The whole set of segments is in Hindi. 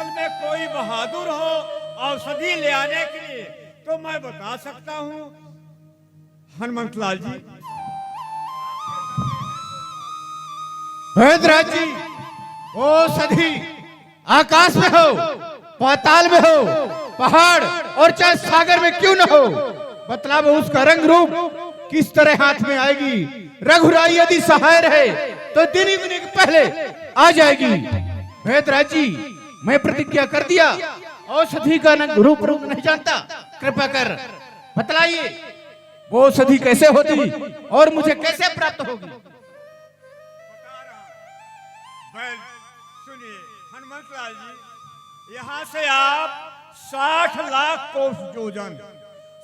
असल में कोई बहादुर हो औषधि ले आने के लिए तो मैं बता सकता हूँ। हनुमंतलाल जी, महेंद्रराज जी, औषधि आकाश में हो, पाताल में हो, पहाड़ और चाहे सागर में क्यों न हो, बतलाव उसका रंग रूप किस तरह हाथ में आएगी। रघुराई यदि सहाय रहे तो दिन ही के पहले आ जाएगी। महेंद्रराज जी, मैं प्रतिज्ञा कर दिया, औषधि का न रूप नहीं जानता, कृपा कर बतलाइए वो औषधि कैसे होती और मुझे कैसे प्राप्त होगी। सुनिए हनुमंतलाल जी, यहाँ से आप 60 लाख कोस योजन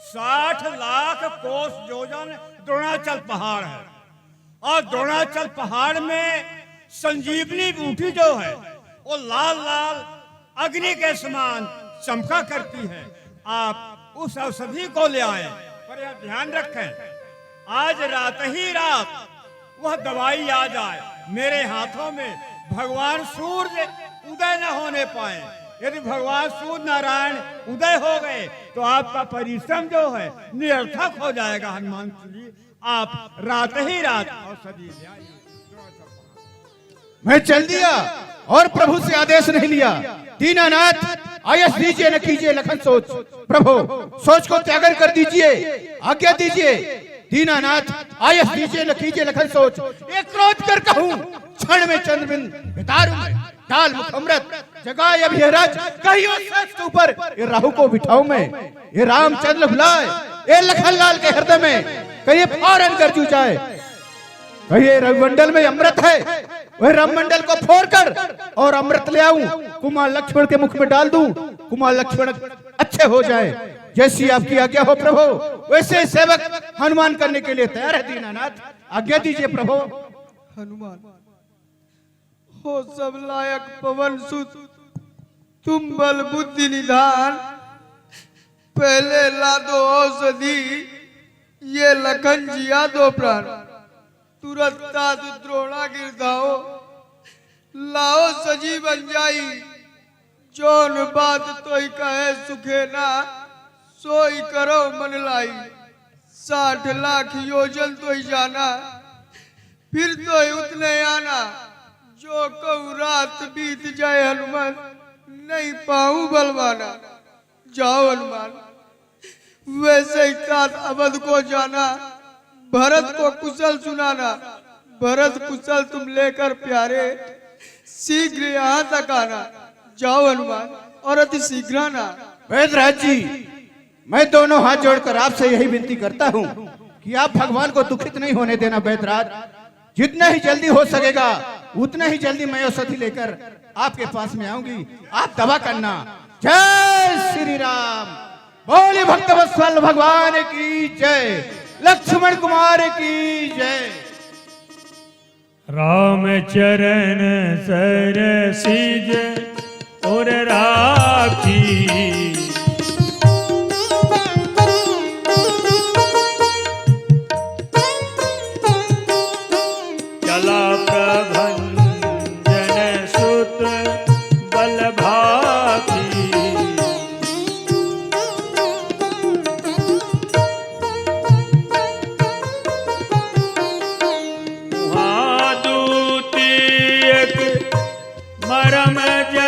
60 लाख कोस योजन द्रोणाचल पहाड़ है, और द्रोणाचल पहाड़ में संजीवनी बूटी जो है वो लाल लाल अग्नि के समान चमका करती है। आप उस औषधि को ले आए, पर यह ध्यान रखें आज रात ही रात वह दवाई आ जाए मेरे हाथों में, भगवान सूर्य उदय न होने पाए। यदि भगवान सूर्य नारायण उदय हो गए तो आपका परिश्रम जो है निरर्थक हो जाएगा। हनुमान जी, आप रात ही रात औषधि ले आइए। मैं चल दिया और प्रभु से आदेश नहीं लिया। दीनानाथ, आयस दीजिए न कीजिए लखन सोच। प्रभु, सोच को त्यागर कर दीजिए, आज्ञा दीजिए। दीनानाथ, आयस दीजिए न कीजिए लखन सोच। एक क्रोध कर कहूं, क्षण में चंद्रबिंद बितारूं मैं, डाल मुख अमृत जगाए अभिराज। कहियो श्रेष्ठ ऊपर ये राहु को बिठाऊं मैं, ये रामचंद्र भुलाए ये लखन लाल के हृदय में, कहिए फौरन गरजू जाए। कहिए रविमंडल में अमृत है, वह राममंडल को फोड़कर और अमृत ले आऊं, कुमार लक्ष्मण के मुख में डाल दूं, कुमार लक्ष्मण अच्छे हो जाए। जैसी आपकी आज्ञा हो प्रभु, वैसे सेवक हनुमान करने के लिए तैयार है। दीनानाथ, आज्ञा दीजिए प्रभु। हनुमान हो सब लायक पवन सुत, तुम बल बुद्धि निधान, पहले ला दो औषधि, ये लखन जिया दो प्राण। तुरंत ताज द्रोणा गिरधाओ, लाओ सजी बन जाई, जौन बात तोई कहे सुखे ना, सोई करो मन लाई। 60 लाख योजन तोई जाना, फिर तो उतने आना, जो कहूँ रात बीत जाए हनुमान, नहीं पाऊं बलवाना। जाओ हनुमान, वैसे ही तात अवध को जाना, भरत को कुशल सुनाना। भरत कुशल तुम लेकर प्यारे, शीघ्र यहाँ तक आना। जाओ हनुमान, और अति शीघ्र आना। वैद्यराज जी, मैं दोनों हाथ जोड़कर आपसे यही विनती करता हूँ कि आप भगवान को दुखित नहीं होने देना। वैद्यराज, जितना ही जल्दी हो सकेगा उतना ही जल्दी मैं औषधि लेकर आपके पास में आऊंगी, आप दवा करना। जय श्री राम। बोले भक्त वत्सल भगवान की जय, लक्ष्मण कुमार की जय। राम चरण सर सिज और राखी, चला प्रभंजन सुत बल भाकी, मरम जय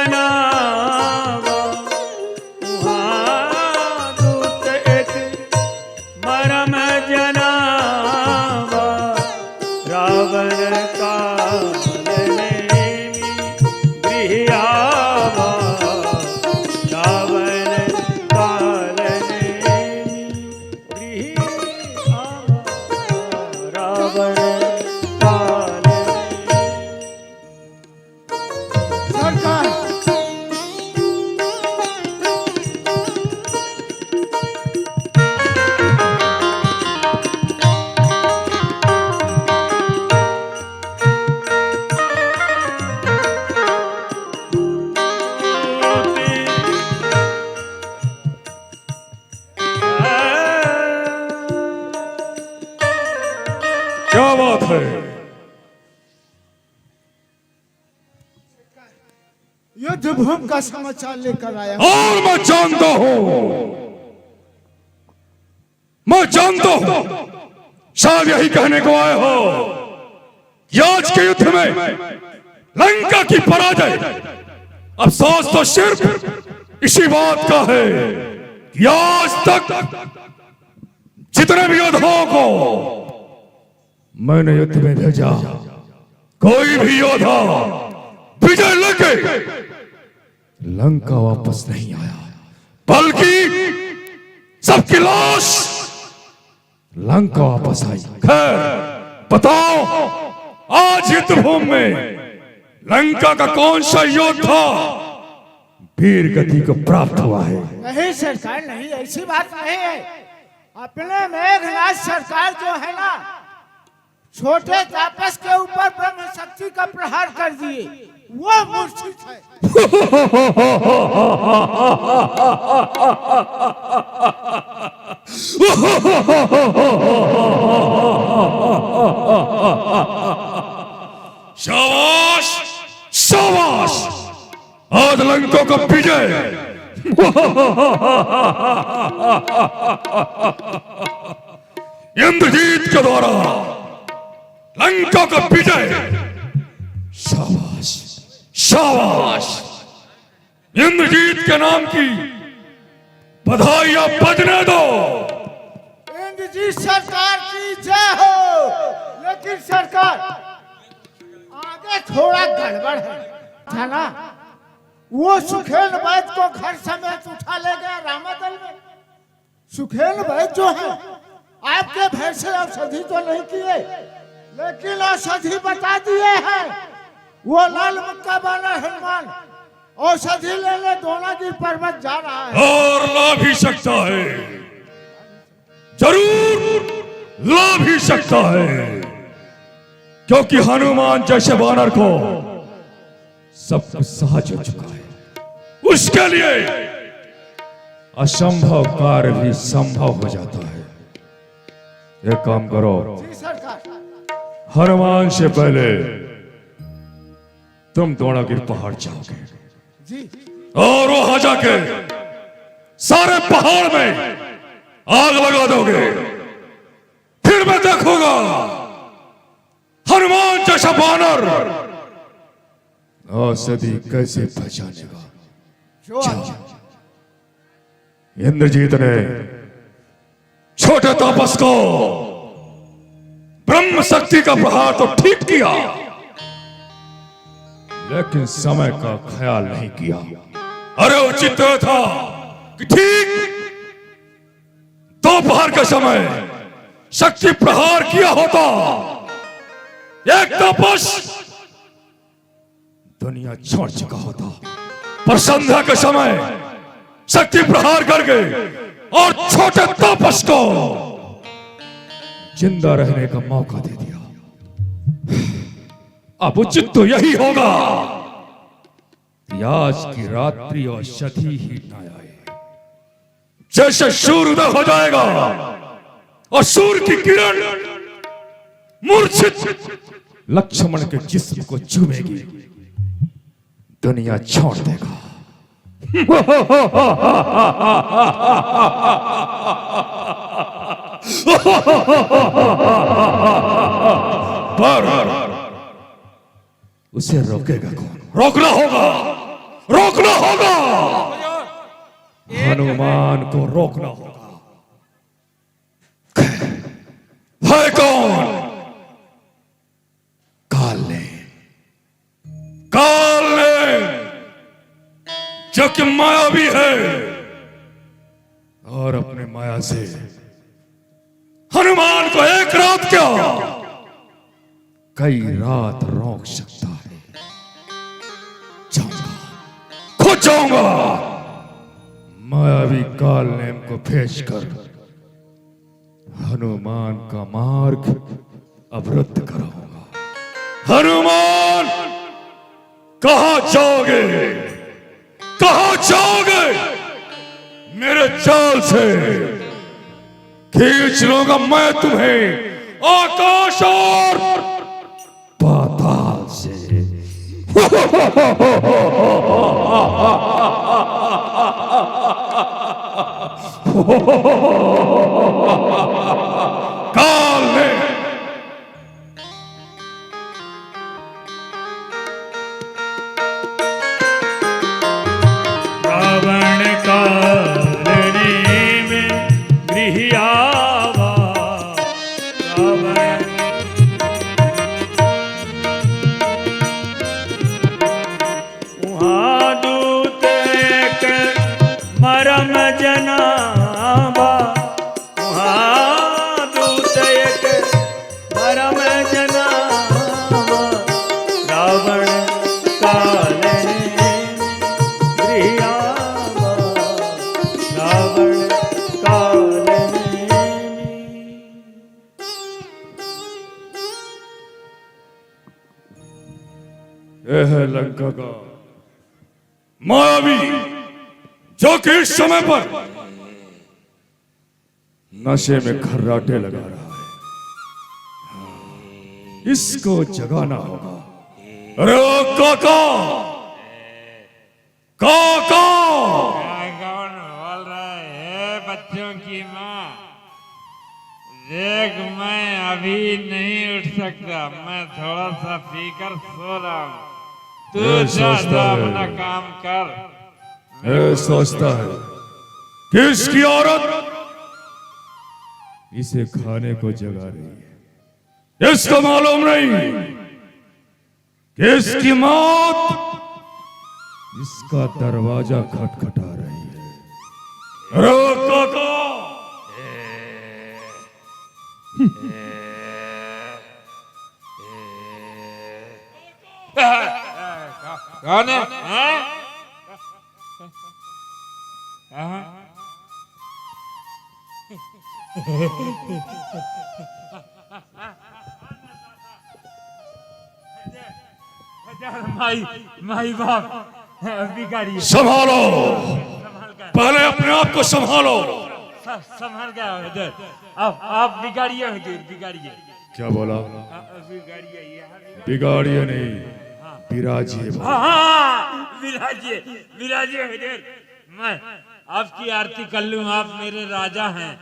रणभूमि का समाचार लेकर आया हूं। और मैं जानता हूं शायद यही कहने को आए हो कि आज के युद्ध में लंका की पराजय। अफसोस तो सिर्फ इसी बात का है कि आज तक जितने भी योद्धाओं को मैंने युद्ध में भेजा, कोई भी योद्धा विजय लेके लंका वापस नहीं आया, बल्कि सबकी लाश लंका वापस आई। खैर बताओ, आज युद्ध भूमि में लंका का कौन सा योद्धा वीर गति को प्राप्त हुआ है? नहीं सरकार, नहीं, ऐसी बात नहीं है। अपने मेघनाथ सरकार जो है ना, छोटे तापस के ऊपर ब्रह्म शक्ति का प्रहार कर दिए, वो मूर्छित है। शाबाश शाबाश, आज लंका का विजय। इंद्रजीत के द्वारा लंका का विजय। शाबाश शाबाश, इंद्रजीत के नाम की बधाइयां बजने दो। इंद्रजीत सरकार की जय हो। लेकिन सरकार, आगे थोड़ा गड़बड़ है ना। वो सुखेल वैद्य को घर समेत उठा ले गया रामादल में। सुखेल वैद्य जो है, आपके भय से औषधि तो नहीं किए, लेकिन औषधि बता दिए हैं। वो लाल मुक्का वाला हनुमान औषधि लेने द्रोणागिरी पर्वत जा रहा है। और ला भी सकता है, जरूर ला भी सकता है, क्योंकि हनुमान जैसे वानर को सब कुछ सहज हो चुका है। उसके लिए असंभव कार्य भी संभव हो जाता है। एक काम करो, जी सरकार। हनुमान से पहले तुम द्रोणागिरी पहाड़ जाओगे जी। और वहां जाके सारे पहाड़ में आग लगा दोगे। फिर मैं देखूंगा हनुमान जैसा वानर औषधि कैसे पहचानेगा। जो इंद्रजीत ने छोटे तापस को ब्रह्म शक्ति का प्रहार तो ठीक किया, लेकिन समय का ख्याल नहीं किया। अरे उचित था कि ठीक दोपहर के समय शक्ति प्रहार किया होता। एक तापस दुनिया छोड़ चुका होता, पर संध्या के समय शक्ति प्रहार करके और छोटे तापस को जिंदा रहने का मौका दे दिया। अब उचित तो यही होगा कि आज की रात्रि और औषधि ही न आए। जैसे सूर्य उदय हो जाएगा और सूर्य की किरण मूर्छित लक्ष्मण के जिस्म को चूमेगी, दुनिया छोड़ देगा। पर उसे रोकेगा कौन? रोकना होगा, रोकना होगा, हनुमान को रोकना होगा। है कौन? काल ने, काल ने जो कि मायावी है और अपने माया से हनुमान को एक रात क्या कई रात रोक सकता है। जाऊंगा, खुद जाऊंगा, मायावी काल नेम को भेजकर हनुमान का मार्ग अवरुद्ध कराऊंगा। हनुमान कहां जाओगे, कहां जाओगे? मेरे चाल से खींच लूंगा मैं तुम्हें आकाश और पाताल से। काल ने रावण कालने में गृह आवा। रावण वहाँ दूत एक मरम जनावा। वहाँ दूत एक मरम जनावा। रावण कालने गृह आवा। रावण कालने यह है लंका का मायावी, जो कि इस समय पर नशे में खर्राटे लगा रहा है। इसको जगाना होगा। अरे ओ काका, काका, कौन बोल रहा है? बच्चों की माँ देख, मैं अभी नहीं उठ सकता, मैं थोड़ा सा पीकर सो रहा हूँ। तू ये जा सोचता है। अपना काम कर। यह सोचता है कि इसकी औरत इसे खाने को जगा रही है। इसको मालूम नहीं कि इसकी मौत इसका दरवाजा खटखटा रही है। अरे ओ काका, कौन है? हैं? हाँ? माई माई बाप भिखारी है। संभालो, संभाल कर, पहले अपने आप को संभालो। संभाल गया हुजूर। आप बिगाड़िए हुजूर, बिगाड़िए। क्या बोला? बिगाड़िए यहाँ। बिगाड़िए नहीं, बिराजिए। हाँ, विराजिए विराजिए हुजूर। मैं आपकी आरती कर लूं। आप मेरे राजा हैं,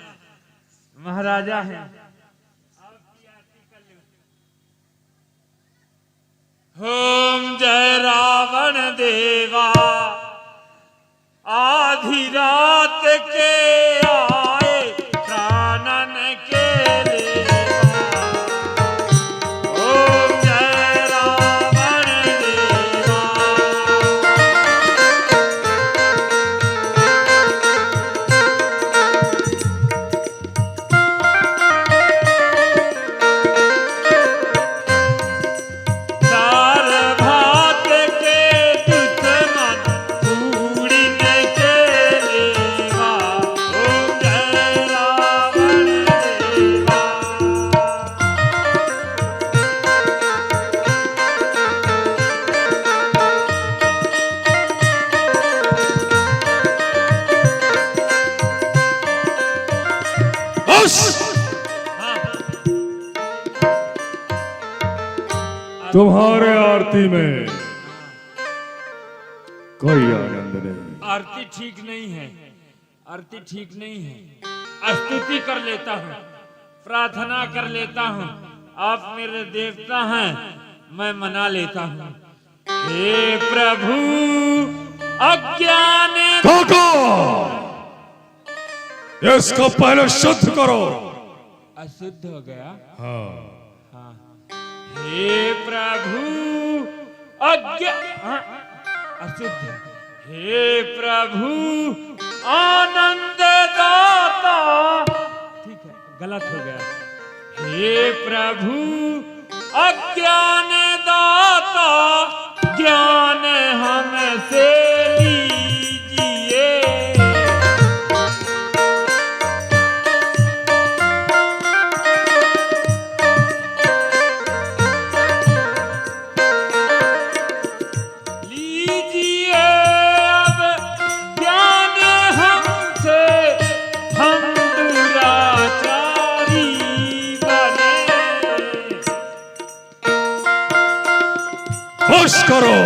महाराजा हैं। आपकी आरती कर लूं। ओम जय रावण देवा, आधी रात के आए प्राणन के लेवा। ओम जय रावण देवा। चार भात के दुश्मन पूड़िन के लेवा। ओम जय रावण देवा। बस, तुम्हारे आरती में कोई आनंद नहीं। आरती ठीक नहीं है, आरती ठीक नहीं है। स्तुति कर लेता हूँ, प्रार्थना कर लेता हूँ। आप मेरे देवता हैं, मैं मना लेता हूँ। हे प्रभु अज्ञान काका, इसको पहले शुद्ध करो। अशुद्ध हो गया। हाँ, हे प्रभु अशुद्ध। हे प्रभु आनंद दाता। ठीक है, गलत हो गया। हे प्रभु अज्ञान दाता, ज्ञान हमसे लीजिए। लीजिए अब ज्ञान हमसे, हम दुराचारी बने। खुश करो।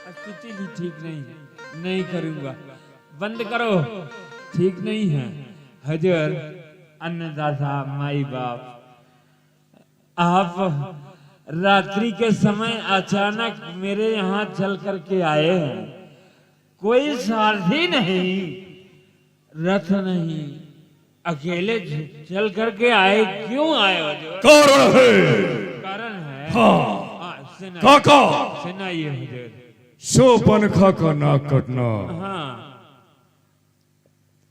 स्तुति भी ठीक नहीं है, नहीं करूंगा, बंद करो, ठीक नहीं है। हजूर, अन्नदाता, माई बाप, आप रात्रि के समय अचानक मेरे यहाँ चल करके आए हैं। कोई सारथी नहीं, रथ नहीं, अकेले चल करके आए, क्यों आए हजूर? कारण है। कारण है? हाँ सुनाइए, काका, सुनाइए हजूर। शोपनखा का नाक कटना, हाँ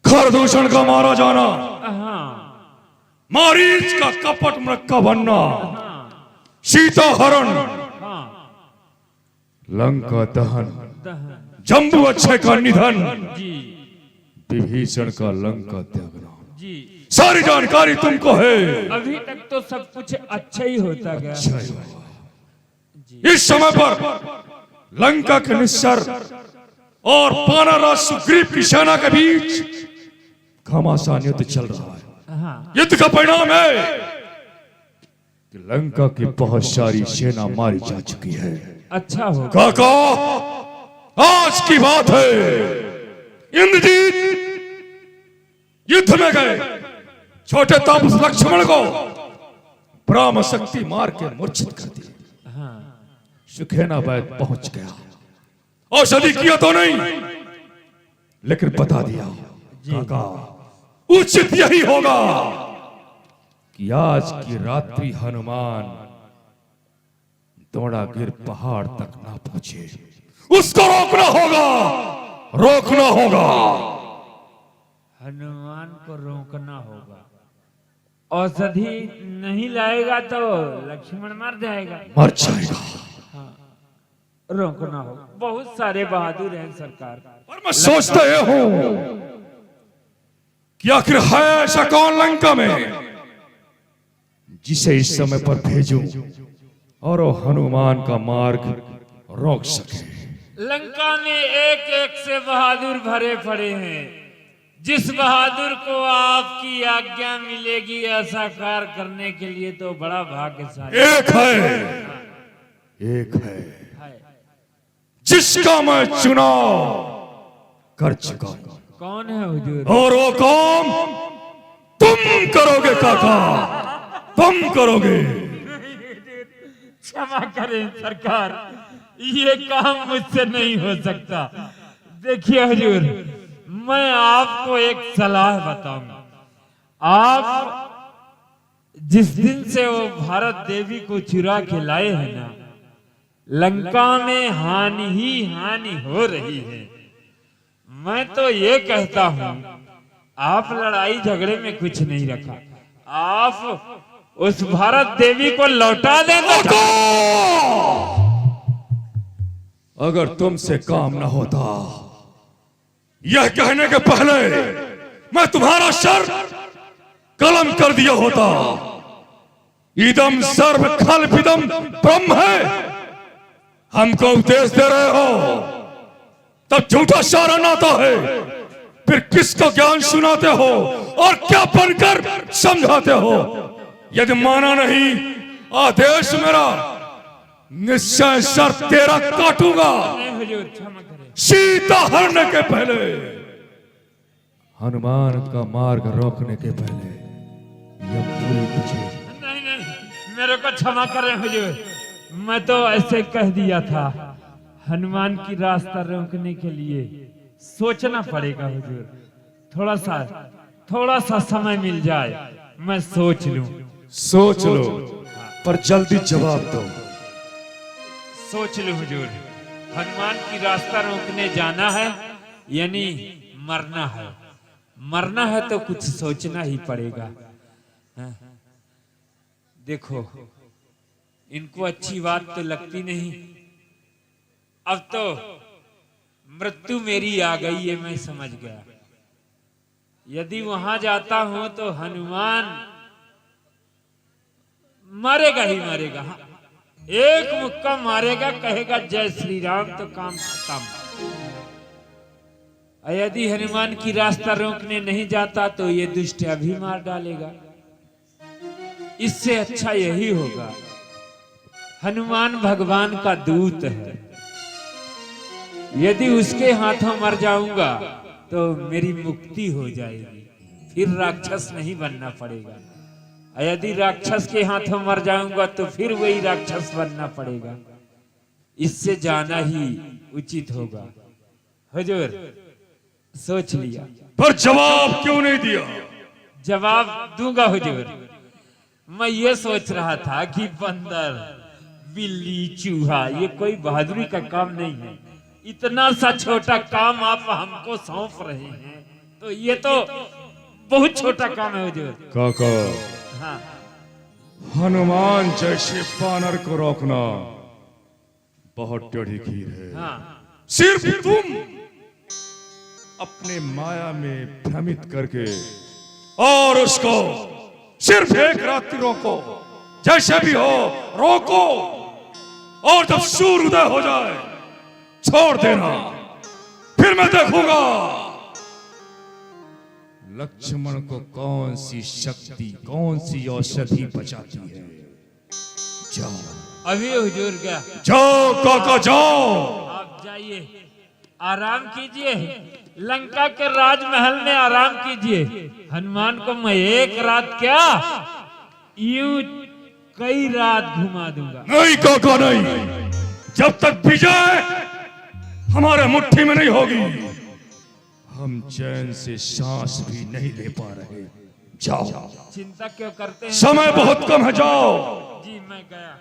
खरदूषण का मारा जाना, हाँ मारीच का कपट मृक्का बनना, हाँ सीता हरण, हाँ, लंका दहन, दहन, जम्बू अच्छे का निधन, जी विभीषण का लंका त्यागना, जी। सारी जानकारी तुमको है। अभी तक तो सब कुछ अच्छा ही होता गया। अच्छा ही हुआ। इस समय पर लंका के निस्सर और वानरराज सुग्रीव की सेना के बीच घमासान युद्ध चल रहा है। हाँ युद्ध का परिणाम है कि लंका की बहुत सारी सेना मारी जा चुकी है। अच्छा हो। काका, आज की बात है, इंद्रजीत युद्ध में गए, छोटे तापस लक्ष्मण को ब्रह्म शक्ति मार के मूर्छित कर दी। हाँ सुखेना वैद पहुंच गया, औषधि किया तो नहीं, लेकिन बता दिया काका, उचित यही होगा कि आज की रात्रि हनुमान दौड़ागिर पहाड़ तक ना पहुंचे, उसको रोकना होगा, रोकना होगा। हनुमान को रोकना होगा। औषधि नहीं लाएगा तो लक्ष्मण मर जाएगा। मर जाएगा। रोकना होगा। बहुत सारे बहादुर हैं सरकार। पर मैं सोचता ये हूं कि आखिर है ऐसा कौन लंका में जिसे इस समय पर भेजूं और वो हनुमान का मार्ग रोक सके। लंका में एक एक से बहादुर भरे पड़े हैं। जिस बहादुर को आपकी आज्ञा मिलेगी ऐसा कार्य करने के लिए तो बड़ा भाग्यशाली एक है जिसका मैं चुनाव कर चुका हूं। कौन है हुजूर? और वो काम तुम करोगे काका, तुम करोगे। क्षमा करें सरकार, ये काम मुझसे नहीं हो सकता। देखिए हुजूर, मैं आपको एक सलाह बताऊंगा। आप जिस दिन से वो भारत देवी को चुरा के लाए हैं ना, लंका में हानि ही हानि हो रही है। मैं तो ये कहता हूं, आप लड़ाई झगड़े में कुछ नहीं रखा, आप उस भारत देवी को लौटा देना। अगर तुमसे काम न होता, यह कहने के पहले मैं तुम्हारा सर कलम कर दिया होता। इदम सर्व खल्विदम ब्रह्म है, हमको उपदेश दे रहे हो तब झूठा सारण आता है, फिर किसको ज्ञान सुनाते हो और क्या बनकर समझाते हो? यदि माना नहीं आदेश मेरा, निश्चय सर तेरा काटूंगा। हुजूर क्षमा करें। सीता हरने के पहले, हनुमान का मार्ग रोकने के पहले यह पूरी तुझे। नहीं नहीं, मेरे को क्षमा करें हुजूर, मैं तो ऐसे कह दिया था। हनुमान की रास्ता रोकने के लिए सोचना पड़ेगा हुजूर। थोड़ा सा समय मिल जाए, मैं सोच लूं। सोच लो, पर जल्दी जवाब दो। सोच लो हुजूर, हनुमान की रास्ता रोकने जाना है यानी मरना है। मरना है तो कुछ सोचना ही पड़ेगा। हाँ? देखो, इनको अच्छी बात तो लगती नहीं। अब तो मृत्यु मेरी आ गई है, मैं समझ गया। यदि वहां जाता हूं तो हनुमान मारेगा ही मारेगा। हाँ, एक मुक्का मारेगा, कहेगा जय श्री राम, तो काम खत्म। यदि हनुमान की रास्ता रोकने नहीं जाता तो ये दुष्ट अभी मार डालेगा। इससे अच्छा यही होगा, हनुमान भगवान का दूत है। यदि उसके हाथों मर जाऊंगा तो मेरी मुक्ति हो जाएगी, फिर राक्षस नहीं बनना पड़ेगा। और यदि राक्षस के हाथों मर जाऊंगा तो फिर वही राक्षस बनना पड़ेगा। इससे जाना ही उचित होगा। हुजूर सोच लिया। पर जवाब क्यों नहीं दिया? जवाब दूंगा हुजूर। मैं ये सोच रहा था कि बंदर, बिल्ली, चूहा ये कोई बहादुरी का काम नहीं है। इतना सा छोटा काम आप हमको सौंप रहे हैं तो ये तो बहुत छोटा काम है हुजूर। काका, हाँ हनुमान जैसे वानर को रोकना बहुत टेढ़ी खीर है। हाँ सिर्फ तुम अपने माया में भ्रमित करके और उसको सिर्फ एक रात्रि रोको, जैसे भी हो रोको, और जब सूर्योदय हो जाए छोड़ देना, फिर मैं देखूंगा लक्ष्मण को कौन सी शक्ति, कौन सी औषधि बचाती है। जाओ अभी हुजूर क्या, जाओ काका जाओ। आप जाइए, आराम कीजिए, लंका के राजमहल में आराम कीजिए। हनुमान को मैं एक रात क्या यूं कई रात घुमा दूंगा। नहीं काका नहीं, जब तक विजय हमारे मुट्ठी में नहीं होगी हम चैन से सांस भी नहीं ले पा रहे। जाओ, चिंता क्यों करते हैं? समय बहुत कम है, जाओ। जी मैं गया।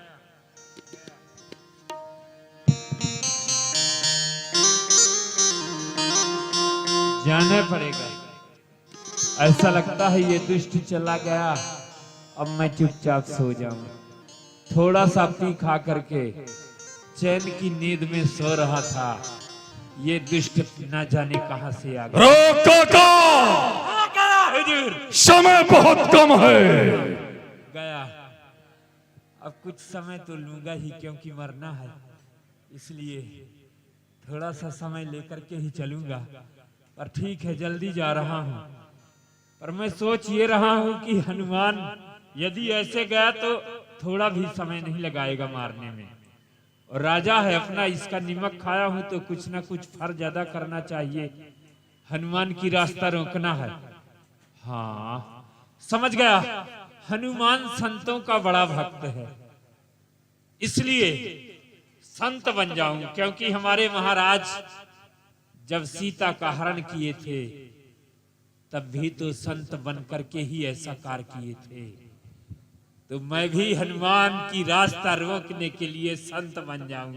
जाना पड़ेगा। ऐसा लगता है ये दुष्ट चला गया, अब मैं चुपचाप सो जाऊं। थोड़ा सा पी खा करके चैन की नींद में सो रहा था, ये दुष्ट न जाने कहां से आ गया। रोक काका, हुजूर समय बहुत कम है। गया। अब कुछ समय तो लूंगा ही, क्योंकि मरना है, इसलिए थोड़ा सा समय लेकर के ही चलूंगा। पर ठीक है, जल्दी जा रहा हूं। पर मैं सोच ये रहा हूं कि हनुमान यदि ऐसे गया तो थोड़ा भी समय नहीं लगाएगा मारने में। और राजा है अपना, इसका निमक खाया हूं तो कुछ ना कुछ फर्ज अदा करना चाहिए। हनुमान की रास्ता रोकना है। हाँ समझ गया, हनुमान संतों का बड़ा भक्त है, इसलिए संत बन जाऊं। क्योंकि हमारे महाराज जब सीता का हरण किए थे तब भी तो संत बन करके ही ऐसा कार्य किए थे। तो मैं भी हनुमान की रास्ता रोकने के लिए संत बन जाऊं।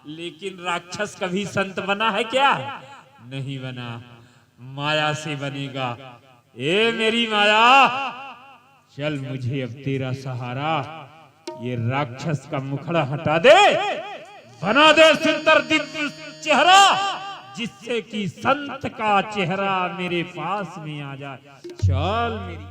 लेकिन राक्षस कभी संत बना है क्या? नहीं बना, माया से बनेगा। ए मेरी माया, चल मुझे अब तेरा सहारा, ये राक्षस का मुखड़ा हटा दे, बना दे सुंदर दिव्य चेहरा, जिससे कि संत का चेहरा मेरे पास में आ जाए। चल मेरी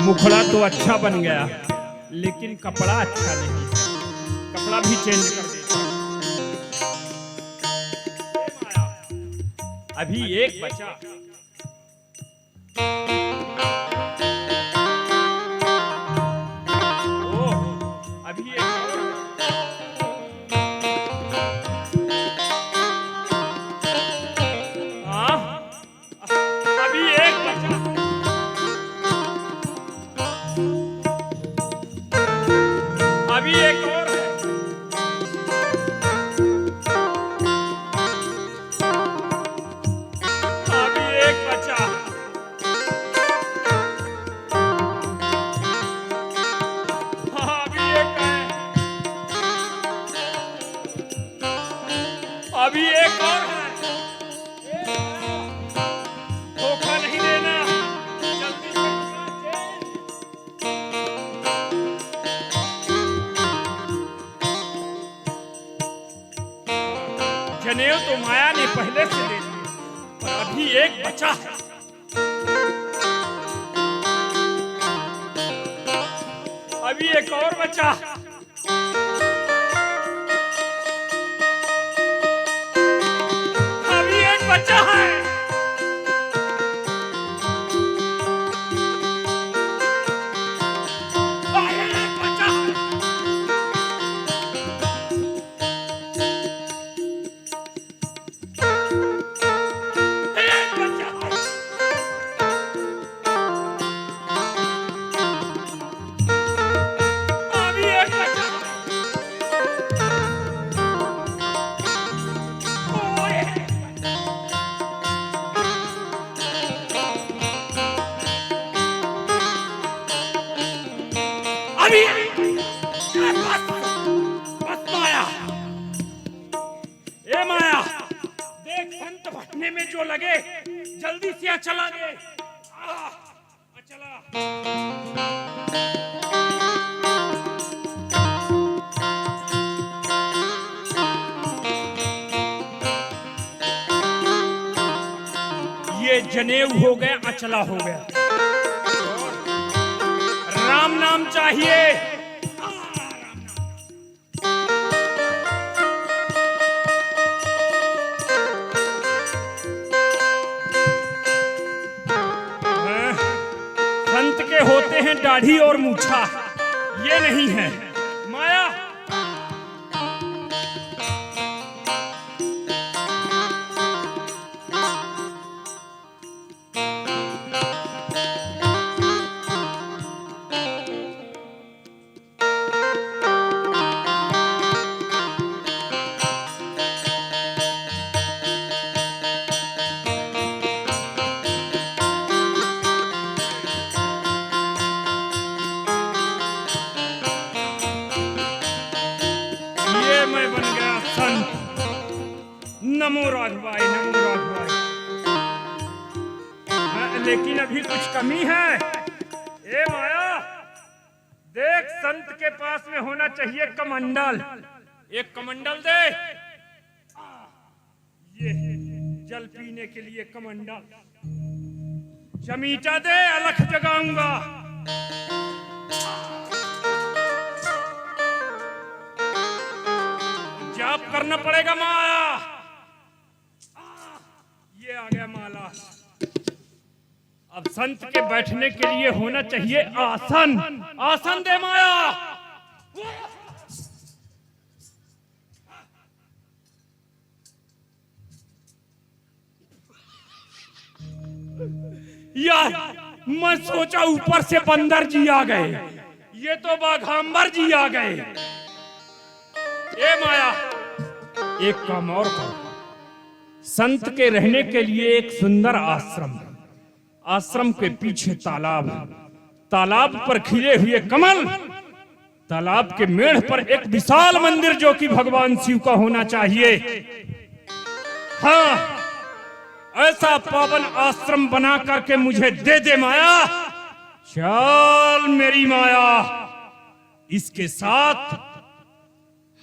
मुखड़ा तो अच्छा बन गया, लेकिन कपड़ा अच्छा नहीं है, कपड़ा भी चेंज कर दे। अभी एक बचा। ओह, अभी एक और है। हाँ, अभी एक बचा। अभी एक और है। अभी एक बचा। हाँ, अभी एक है। अभी एक और है। धोखा नहीं देना, जल्दी से जनेऊ तो माया ने पहले से दे दी, पर अभी एक बचा है। अभी एक और बचा। अभी एक बचा है। अभी बस माया, ए माया, देख संत भटने में जो लगे जल्दी से आ चला दे। चला ये जनेऊ हो गया, अचला हो गया। राम नाम चाहिए। संत के होते हैं दाढ़ी और मूछा, ये नहीं है माया। नमो राघवाय, नमो राघवाय। लेकिन अभी कुछ कमी है। ए माया, देख संत के पास में होना चाहिए कमंडल। एक कमंडल दे। ये जल पीने के लिए कमंडल। चमीटा दे, अलख जगाऊंगा। जाप करना पड़ेगा माया। ये आ गया माला। अब संत के बैठने के लिए होना चाहिए आसन। आसन दे माया। यार, मैं सोचा ऊपर से बंदर जी आ गए, ये तो बाघांबर जी आ गए। ए माया, एक काम और करो। संत के रहने के लिए एक सुंदर आश्रम, आश्रम के पीछे तालाब, तालाब पर खिले हुए कमल, तालाब के मेढ़ पर एक विशाल मंदिर जो कि भगवान शिव का होना चाहिए। हाँ, ऐसा पावन आश्रम बना करके मुझे दे दे माया। चल मेरी माया, इसके साथ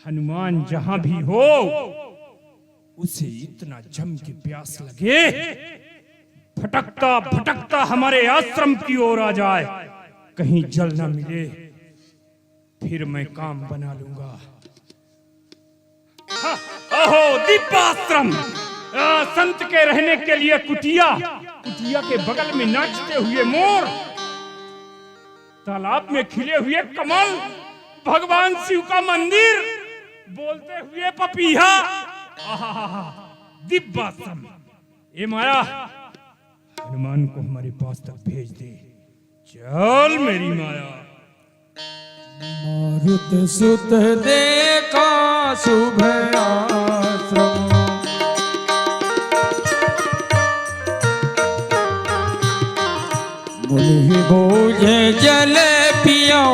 हनुमान जहां भी हो उसे इतना जम के प्यास लगे, भटकता भटकता हमारे आश्रम की ओर आ जाए, कहीं जल न मिले, फिर मैं काम बना लूंगा। ओहो, दिव्याश्रम, संत के रहने के लिए कुटिया, कुटिया के बगल में नाचते हुए मोर, तालाब में खिले हुए कमल, भगवान शिव का मंदिर, बोलते हुए पपीहा। दिव्याश्रम। ए माया, हनुमान को हमारे पास तक भेज दे। चल मेरी माया। मारुत सुत देखा शुभ आश्रम, मुनि भोजे जल पियो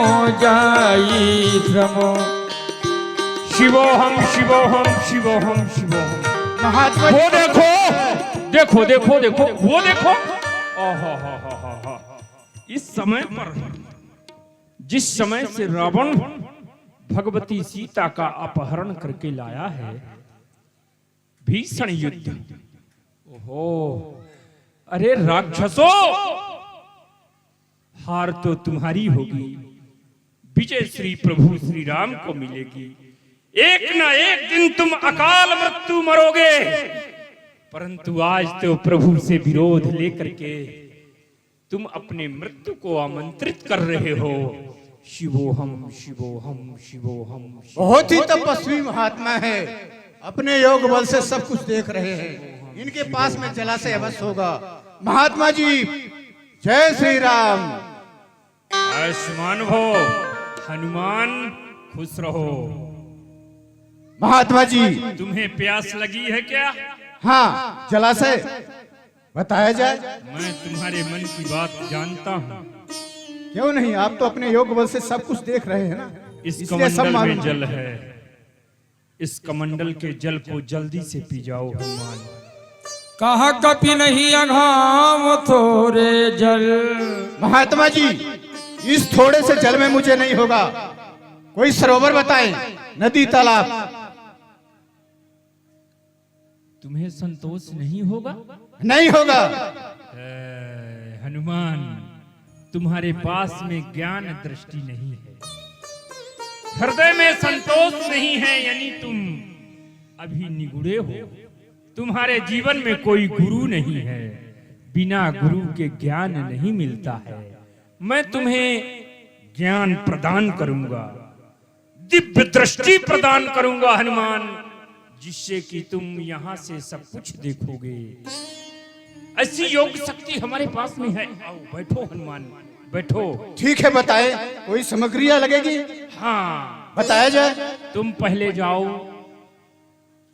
जाई श्रमो। शिवोहम शिवोहम शिवोहम शिवोहम। महात्मा वो देखो देखो देखो देखो, वो देखो। इस समय पर, जिस समय से रावण भगवती सीता का अपहरण करके लाया है, भीषण युद्ध। ओहो, अरे राक्षसों, हार तो तुम्हारी होगी, विजय श्री प्रभु श्री राम को मिलेगी। एक ना एक दिन तुम अकाल मृत्यु मरोगे, परंतु आज तो प्रभु से विरोध लेकर के तुम अपने मृत्यु को आमंत्रित कर रहे हो। शिवोहम शिवोहम शिवोहम। बहुत ही तपस्वी महात्मा है, अपने योग बल से सब कुछ देख रहे हैं। इनके पास में जलाशय अवश्य होगा। महात्मा जी, जय श्री राम। आयुष्मान हो हनुमान, खुश रहो। महात्मा जी, तुम्हें प्यास लगी है क्या? हाँ, जलाशय बताया जाए। मैं तुम्हारे मन की बात जानता हूँ। क्यों नहीं, आप तो अपने योग बल से सब कुछ देख रहे हैं ना, इस इसलिए सब कमंडल मालूम में है। जल है, इस कमंडल के जल को जल्दी से पी जाओ हनुमान। कहा कपि नहीं अघाम थोड़े जल। महात्मा जी, इस थोड़े से जल में मुझे नहीं होगा, कोई सरोवर बताएं, नदी तालाब। तुम्हें संतोष नहीं होगा? नहीं होगा। हनुमान, तुम्हारे पास में ज्ञान दृष्टि नहीं है, हृदय में संतोष नहीं है, यानी तुम अभी निगुड़े हो। तुम्हारे जीवन में कोई गुरु नहीं है, बिना गुरु के ज्ञान नहीं मिलता है। मैं तुम्हें ज्ञान प्रदान करूंगा, दिव्य दृष्टि प्रदान करूंगा हनुमान, जिससे कि तुम यहां से सब कुछ देखोगे। ऐसी योग शक्ति हमारे पास में है। आओ बैठो हनुमान, बैठो। ठीक है, बताएं, कोई सामग्रियां लगेगी? हाँ, बताया जाए। तुम पहले जाओ,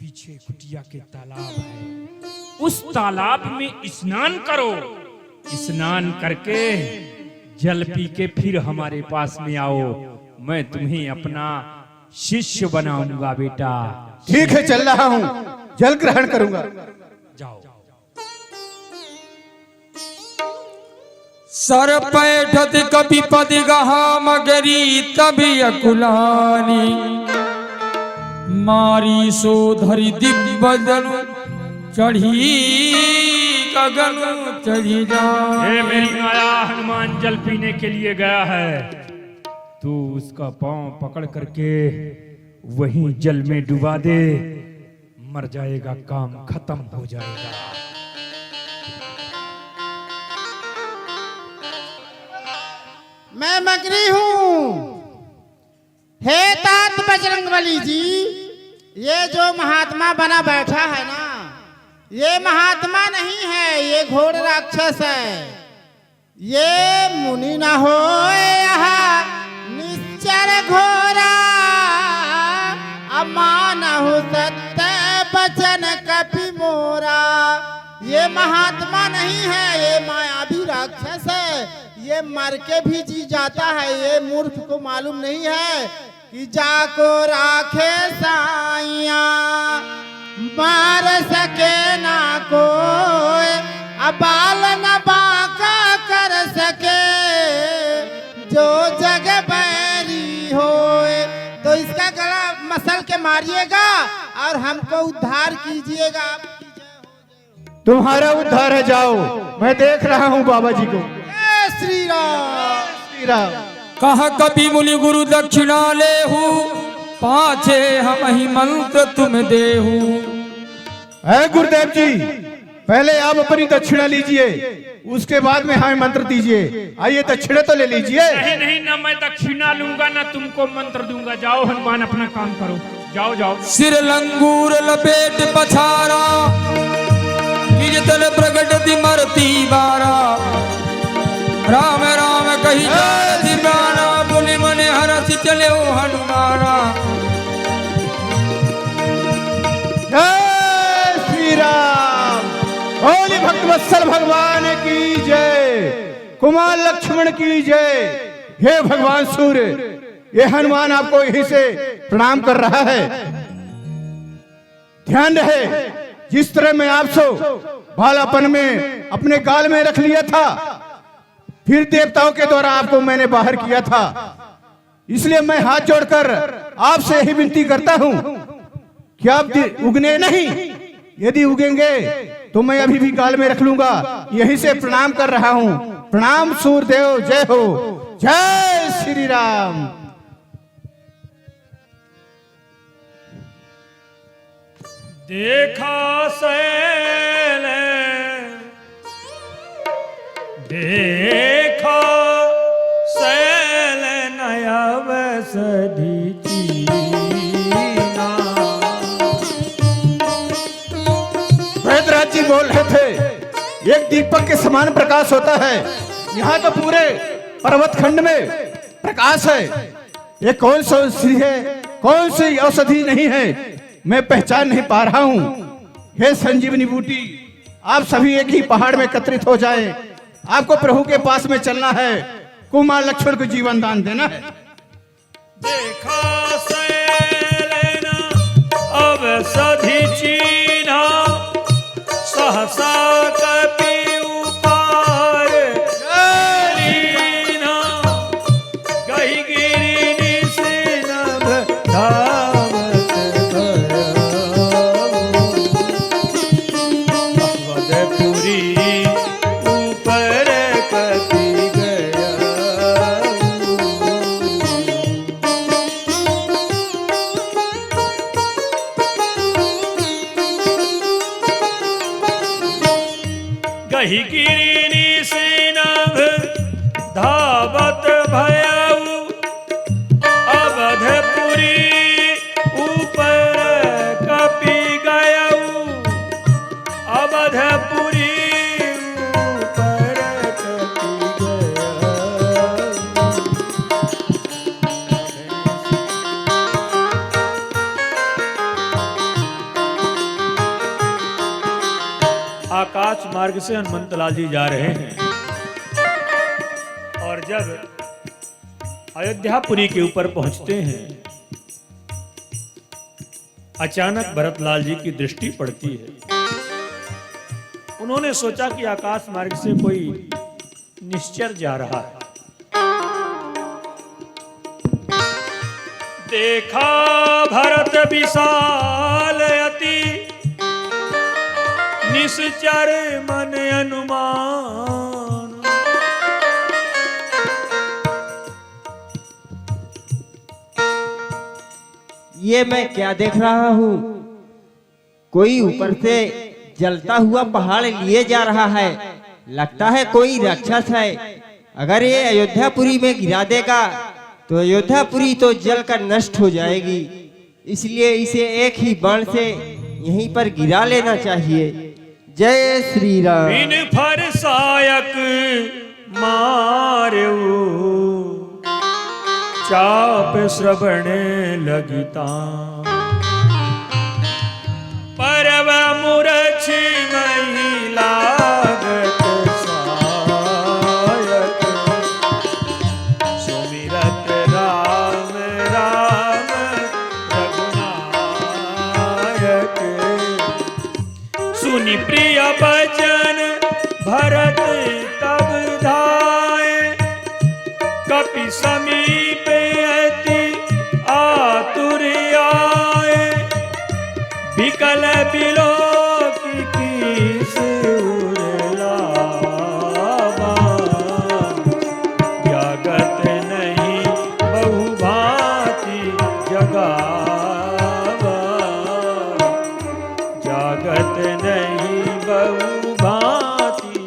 पीछे कुटिया के तालाब है, उस तालाब में स्नान करो। स्नान करके जल पी के फिर हमारे पास में आओ, मैं तुम्हें अपना शिष्य बनाऊंगा बेटा। ठीक है, चल रहा हूँ, जल ग्रहण करूंगा। जाओ। सर पैठत कपि पति गहा मगरी तभी अकुलानी। मारी सो धरि दिव्य जनु चढ़ी गगन चढ़ी जा। ये मेरी माया हनुमान जल पीने के लिए गया है, तू उसका पांव पकड़ करके वहीं जल में डुबा दे, मर जाएगा, काम खत्म हो जाएगा। मैं मगरी हूँ। हे तात बजरंगबली जी, ये जो महात्मा बना बैठा है ना, ये महात्मा नहीं है, ये घोर राक्षस है। ये मुनि न हो यहाँ निश्चर घोरा, अमानहु सत्य बचन कपि मोरा। ये महात्मा नहीं है, ये मायावी राक्षस है। ये मर के भी जी जाता है। ये मूर्ख को मालूम नहीं है कि जाको राखे साइया, मार सके ना कोई, अबाल न बाका कर सके, जो जग बैरी होए। तो इसका गला मसल के मारिएगा और हमको उद्धार कीजिएगा। तुम्हारा उद्धार है, जाओ, मैं देख रहा हूँ बाबा जी को। जय श्री राम। श्री राम। कहा कपि मुनि गुरु दक्षिणा लेहु, पाछे हम ही मंत्र तुम देहु। है गुरुदेव जी, पहले आप अपनी दक्षिणा लीजिए, उसके बाद में हमें मंत्र दीजिए। आइए, दक्षिणा तो ले लीजिए। नहीं नहीं, ना मैं दक्षिणा लूंगा ना तुमको मंत्र दूंगा। जाओ हनुमान, अपना काम करो, जाओ जाओ। सिर लंगूर लपेट पछारा, निज तन प्रगट दिमरती बारा। राम राम कही जानति प्राणा, बोले मन हरस चले ओ हनुमाना। जय श्री राम। बोली भक्तवत्सल भगवान की जय, कुमार लक्ष्मण की जय। हे भगवान सूर्य, ये हनुमान आपको यहीं से प्रणाम कर रहा है। ध्यान रहे, जिस तरह मैं आपसे बालापन में अपने गाल में रख लिया था, फिर देवताओं के द्वारा आपको मैंने बाहर किया था, इसलिए मैं हाथ जोड़कर आपसे यही विनती करता हूं कि आप उगने नहीं, यदि उगेंगे तो मैं अभी भी गाल में रख लूंगा। यहीं से प्रणाम कर रहा हूं। प्रणाम सूर्यदेव, जय हो। जय श्री राम। देखा सैल, देखा सैल नया वसधि चीना। वैद्यराज जी बोल रहे थे, एक दीपक के समान प्रकाश होता है। यहाँ तो पूरे पर्वत खंड में प्रकाश है। ये कौन सी औषधि है, कौन सी औषधि नहीं है, मैं पहचान नहीं पा रहा हूँ। हे संजीवनी बूटी, आप सभी एक ही पहाड़ में एकत्रित हो जाएं। आपको प्रभु के पास में चलना है। कुमार लक्ष्मण को जीवन दान देना है। देखा सैलेना अब सधी चीन्हा, सहसा कपि उपार लीना, गही गिरि निशिनभ धावत अवधपुरी ऊपर कपि गया। गही गिरि निशिनभ धावत भयउ, अवधपुरी ऊपर कपि गयउ, अवधपुरी ऊपर कपि गयउ। आकाश मार्ग से हनुमंतलाल जी जा रहे हैं और जब अयोध्यापुरी के ऊपर पहुंचते हैं, अचानक भरतलाल जी की दृष्टि पड़ती है। उन्होंने सोचा कि आकाश मार्ग से कोई निश्चर जा रहा है। देखा भरत विशाल अति, निश्चर मन अनुमान। ये मैं क्या देख रहा हूँ? कोई ऊपर से जलता हुआ पहाड़ लिए जा रहा है। लगता है कोई राक्षस है। अगर ये अयोध्यापुरी में गिरा देगा तो अयोध्यापुरी तो जलकर नष्ट हो जाएगी। इसलिए इसे एक ही बाण से यहीं पर गिरा लेना चाहिए। जय श्री राम। बिन फरसायक मार्यो, चाप श्रवण लगिता, परव मूर्छि मही लागत सायक, सुमिरत राम राम रघुनायक। सुनि प्रिय बचन भरत तब धाये, कपि समीप अति आतुर आए, विकल बिलोकी सिर लावा, जागत नहीं बहु भांति जगावा, जागत नहीं बहु भांति।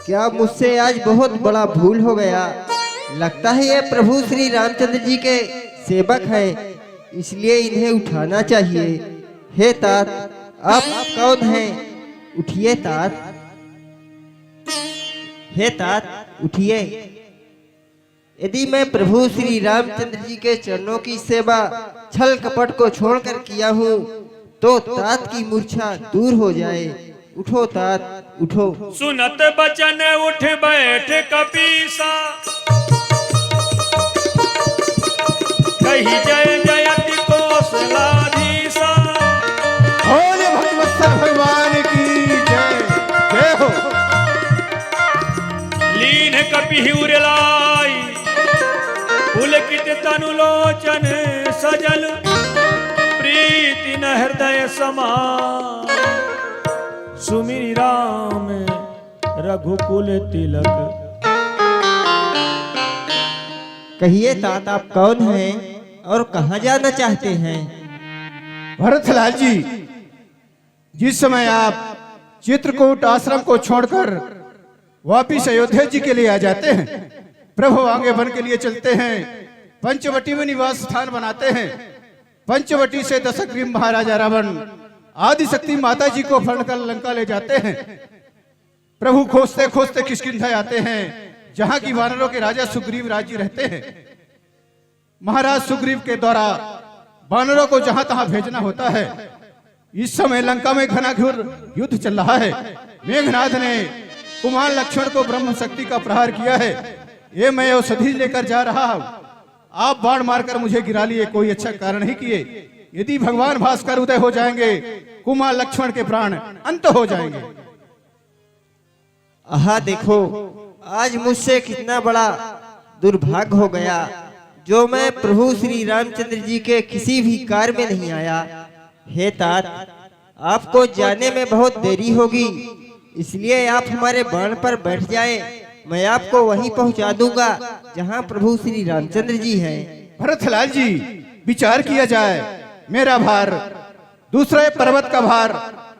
क्या मुझसे आज बहुत बड़ा भूल हो गया? लगता है ये प्रभु श्री रामचंद्र जी के सेवक हैं, इसलिए इन्हें उठाना चाहिए। हे तात, आप कौन हैं? उठिए तात। हे तात, उठिए। यदि मैं प्रभु श्री रामचंद्र जी के चरणों की सेवा छल कपट को छोड़कर किया हूँ तो तात की मूर्छा दूर हो जाए। उठो तात, उठो। सुनत बचन उठ बैठ कपीसा, कही जय जयति कौशलाधीसा। बोले भगवत्सल भगवान की जय। जय हो। लीन कपि उरलाई, पुलकित तनु लोचन सजल, प्रीति न हृदय समान। सुमिरि राम रघुकुल तिलक। कहिए तात, आप कौन हैं और कहाँ जाना चाहते हैं? भरतलाल जी, जिस समय आप चित्रकूट आश्रम को छोड़कर वापिस अयोध्या जी के लिए आ जाते हैं, प्रभु आगे बन के लिए चलते हैं, पंचवटी में निवास स्थान बनाते हैं। पंचवटी से दशग्रीव महाराजा रावण आदि शक्ति माता जी को अपहरण कर लंका ले जाते हैं। प्रभु खोजते खोजते किष्किंधा आते हैं, जहां की वानरों के राजा सुग्रीव राज्य रहते हैं। महाराज सुग्रीव के द्वारा वानरों को जहां तहां भेजना होता है। इस समय लंका में घनाघोर युद्ध चल रहा है। मेघनाथ ने कुमार लक्ष्मण को ब्रह्म शक्ति का प्रहार किया है। ये मैं औषधि लेकर जा रहा हूँ। आप बाण मारकर मुझे गिरा लिए, कोई अच्छा कारण नहीं किए। यदि भगवान भास्कर उदय हो जाएंगे, कुमार लक्ष्मण के प्राण अंत हो जाएंगे। आहा देखो, आज मुझसे कितना बड़ा दुर्भाग्य हो गया जो मैं प्रभु श्री रामचंद्र जी के किसी भी कार्य में नहीं आया। हे तात, आपको जाने में बहुत देरी होगी, इसलिए आप हमारे बाण पर बैठ जाएं। मैं आपको वहीं पहुंचा दूंगा जहां प्रभु श्री रामचंद्र जी हैं। भरतलाल जी, विचार किया जाए। मेरा भार, दूसरे पर्वत का भार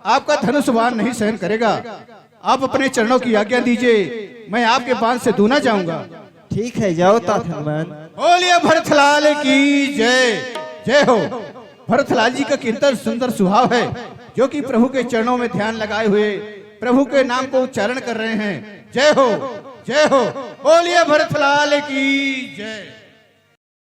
आपका धनुष बाण नहीं सहन करेगा। आप अपने चरणों की आज्ञा दीजिए, मैं आपके बाण से दूना जाऊंगा। ठीक है, जाओ तात हनुमान। बोलिए भरतलाल की जय। जय हो। भरतलाल जी का कीर्तन सुंदर स्वभाव है, जो कि प्रभु के चरणों में ध्यान लगाए हुए प्रभु के नाम को उच्चारण कर रहे हैं। जय हो, जय हो। बोलिए भरतलाल की जय।